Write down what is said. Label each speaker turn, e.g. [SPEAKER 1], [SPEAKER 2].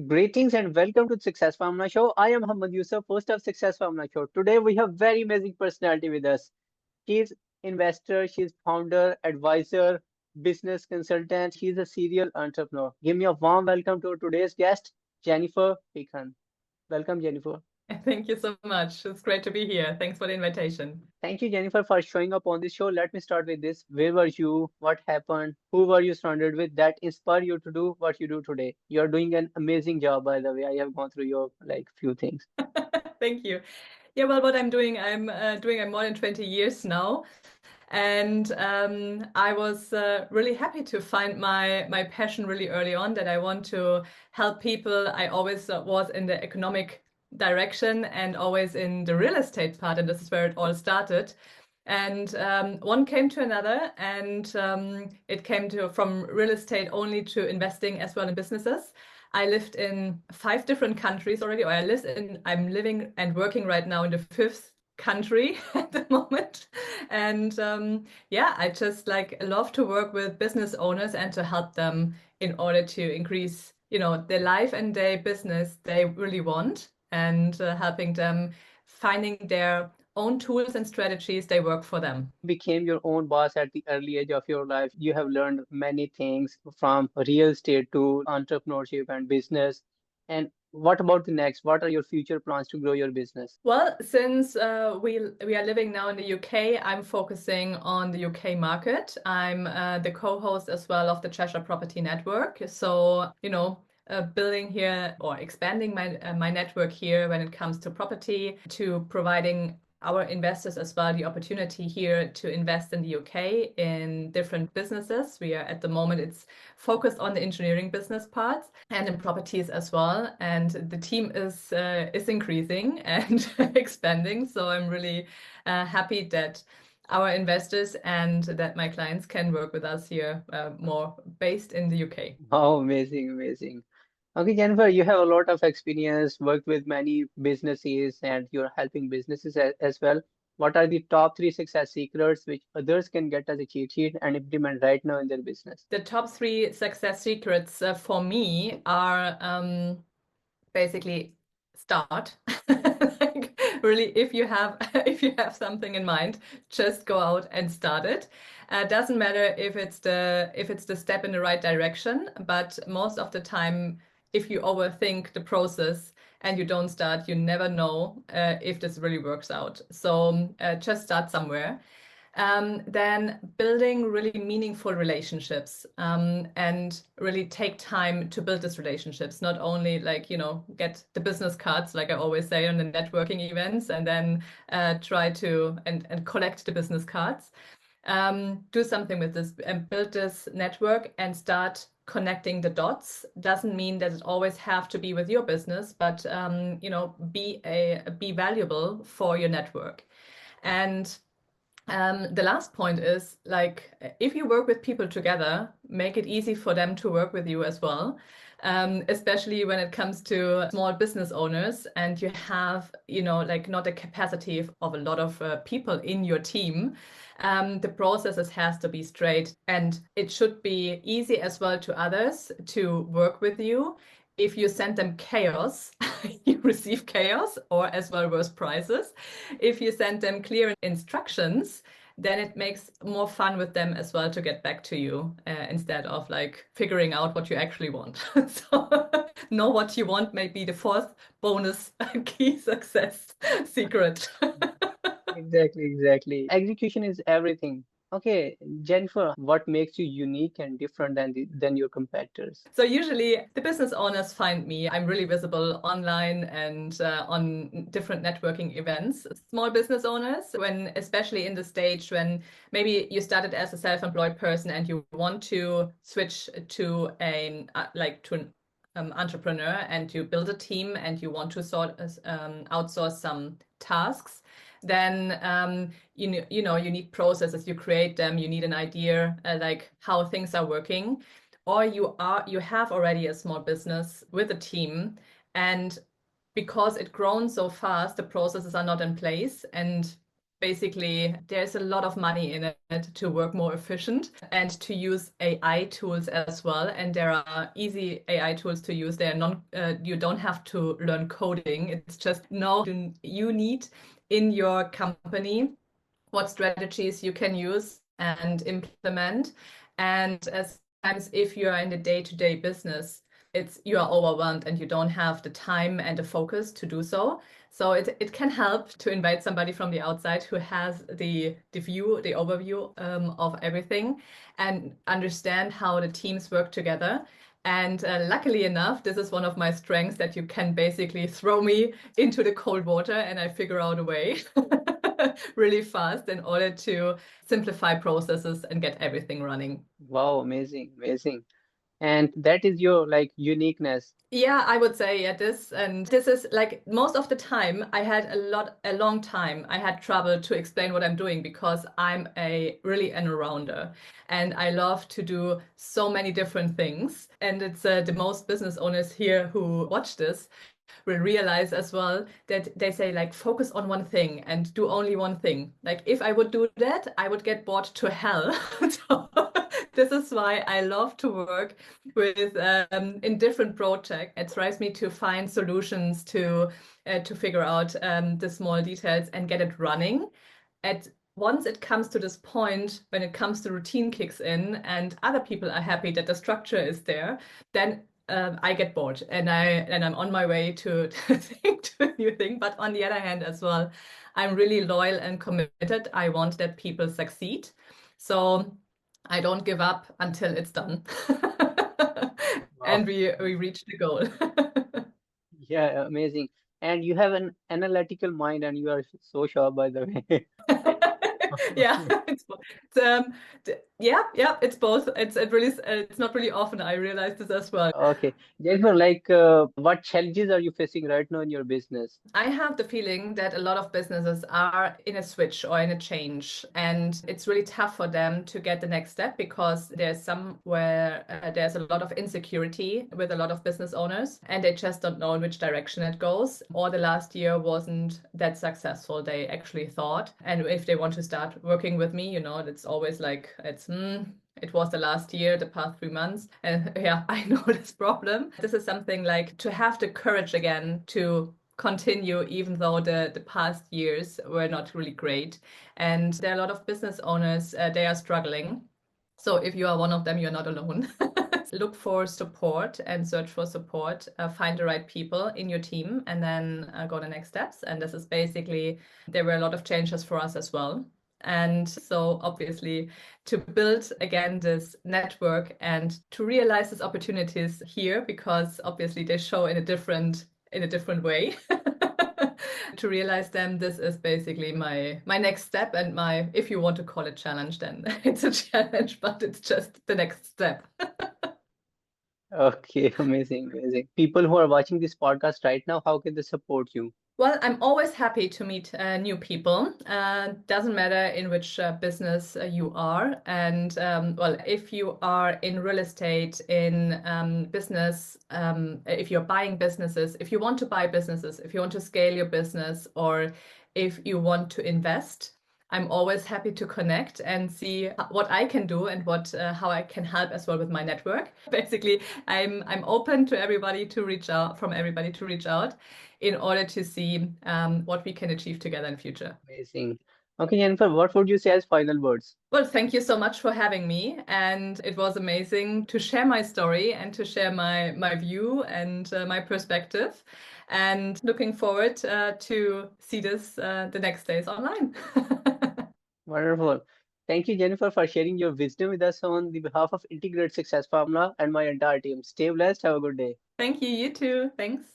[SPEAKER 1] Greetings and welcome to the Success Formula Show. I am Muhammad Yousaf, host of Success Formula Show. Today we have very amazing personality with us. She's investor, she's founder, advisor, business consultant. She's a serial entrepreneur. Give me a warm welcome to today's guest, Jennifer Pickhan. Welcome, Jennifer.
[SPEAKER 2] Thank you so much. It's great to be here. Thanks for the invitation.
[SPEAKER 1] Thank you, Jennifer, for showing up on this show. Let me start with this. Where were you? What happened? Who were you surrounded with that inspired you to do what you do today? You're doing an amazing job, by the way. I have gone through your few things.
[SPEAKER 2] Thank you. Yeah, well, what I'm doing, I'm doing it more than 20 years now. And I was really happy to find my passion really early on that I want to help people. I always was in the economic direction and always in the real estate part, and this is where it all started. And one came to another, and it came to from real estate only to investing as well in businesses. I lived in 5 different countries already, or I'm living and working right now in the fifth country at the moment. And yeah, I just like love to work with business owners and to help them in order to increase, their life and their business they really want, and helping them finding their own tools and strategies they work for them.
[SPEAKER 1] Became your own boss at the early age of your life. You have learned many things from real estate to entrepreneurship and business. And what about the next? What are your future plans to grow your business?
[SPEAKER 2] Well, since we are living now in the UK, I'm focusing on the UK market. I'm the co-host as well of the Cheshire Property Network. So, building here or expanding my network here when it comes to property, to providing our investors as well the opportunity here to invest in the UK in different businesses. We are at the moment it's focused on the engineering business parts and in properties as well. And the team is increasing and expanding. So I'm really happy that our investors and that my clients can work with us here more based in the UK.
[SPEAKER 1] Oh, amazing, amazing. Okay, Jennifer, you have a lot of experience, worked with many businesses, and you're helping businesses as well. What are the top three success secrets which others can get as a cheat sheet and implement right now in their business?
[SPEAKER 2] The top three success secrets for me are basically start. Like really, if you have if you have something in mind, just go out and start it. Doesn't matter if it's the step in the right direction, but most of the time, if you overthink the process and you don't start, you never know if this really works out. So just start somewhere. Then building really meaningful relationships, and really take time to build these relationships, not only like, get the business cards, like I always say on the networking events, and then try to and collect the business cards. Do something with this and build this network and start connecting the dots. Doesn't mean that it always have to be with your business, but be valuable for your network. And the last point is like, if you work with people together, make it easy for them to work with you as well. Especially when it comes to small business owners and you have, like not a capacity of a lot of people in your team. The processes has to be straight and it should be easy as well to others to work with you. If you send them chaos, you receive chaos or as well worse prices. If you send them clear instructions, then it makes more fun with them as well to get back to you instead of like figuring out what you actually want. So know what you want may be the fourth bonus key success secret.
[SPEAKER 1] Exactly, exactly. Execution is everything. Okay, Jennifer, what makes you unique and different than your competitors?
[SPEAKER 2] So usually the business owners find me. I'm really visible online and on different networking events. Small business owners, when especially in the stage when maybe you started as a self-employed person and you want to switch to an entrepreneur and you build a team and you want to outsource some tasks, then you need processes. You create them. You need an idea like how things are working, or you have already a small business with a team, and because it grown so fast, the processes are not in place, and basically there's a lot of money in it to work more efficient and to use AI tools as well. And there are easy AI tools to use. They're you don't have to learn coding. It's just know you need in your company what strategies you can use and implement. And as sometimes if you're in the day-to-day business, you are overwhelmed and you don't have the time and the focus to do so. So it can help to invite somebody from the outside who has the overview of everything and understand how the teams work together. And luckily enough, this is one of my strengths that you can basically throw me into the cold water and I figure out a way really fast in order to simplify processes and get everything running.
[SPEAKER 1] Wow, amazing, amazing. And that is your like uniqueness.
[SPEAKER 2] Yeah, I would say this is like most of the time I had a long time I had trouble to explain what I'm doing because I'm really an all-rounder and I love to do so many different things. And it's the most business owners here who watch this will realize as well that they say like focus on one thing and do only one thing. Like if I would do that, I would get bored to hell. So this is why I love to work with in different projects. It drives me to find solutions to figure out the small details and get it running. At once it comes to this point when it comes to routine kicks in and other people are happy that the structure is there, then I get bored and I'm on my way to think to a new thing. But on the other hand as well, I'm really loyal and committed. I want that people succeed. So I don't give up until it's done.
[SPEAKER 1] Wow.
[SPEAKER 2] And we reach the goal.
[SPEAKER 1] Yeah, amazing. And you have an analytical mind and you are so sharp, by the way.
[SPEAKER 2] Yeah, yeah, it's both. It's not really often I realize this as well.
[SPEAKER 1] Okay. Jennifer, like, what challenges are you facing right now in your business?
[SPEAKER 2] I have the feeling that a lot of businesses are in a switch or in a change, and it's really tough for them to get the next step because there's somewhere there's a lot of insecurity with a lot of business owners, and they just don't know in which direction it goes. Or the last year wasn't that successful, they actually thought. And if they want to start working with me, it's always like it was the last year, the past 3 months. And yeah, I know this problem. This is something like to have the courage again to continue even though the past years were not really great. And there are a lot of business owners, they are struggling. So if you are one of them, you're not alone. Look for support and search for support. Find the right people in your team and then go the next steps. And this is basically, there were a lot of changes for us as well. And so obviously to build again this network and to realize these opportunities here, because obviously they show in a different way. To realize them, this is basically my next step and my, if you want to call it challenge, then it's a challenge, but it's just the next step.
[SPEAKER 1] Okay, amazing, amazing. People who are watching this podcast right now, how can they support you?
[SPEAKER 2] Well, I'm always happy to meet new people. Doesn't matter in which business you are. And well, if you are in real estate, in business, if you're buying businesses, if you want to buy businesses, if you want to scale your business, or if you want to invest, I'm always happy to connect and see what I can do and how I can help as well with my network. Basically, I'm open to everybody to reach out, from everybody to reach out in order to see what we can achieve together in future.
[SPEAKER 1] Amazing. Okay, Jennifer, what would you say as final words?
[SPEAKER 2] Well, thank you so much for having me. And it was amazing to share my story and to share my view and my perspective. And looking forward to see this the next days online.
[SPEAKER 1] Wonderful. Thank you, Jennifer, for sharing your wisdom with us on the behalf of Integrate Success Formula and my entire team. Stay blessed. Have a good day.
[SPEAKER 2] Thank you, you too. Thanks.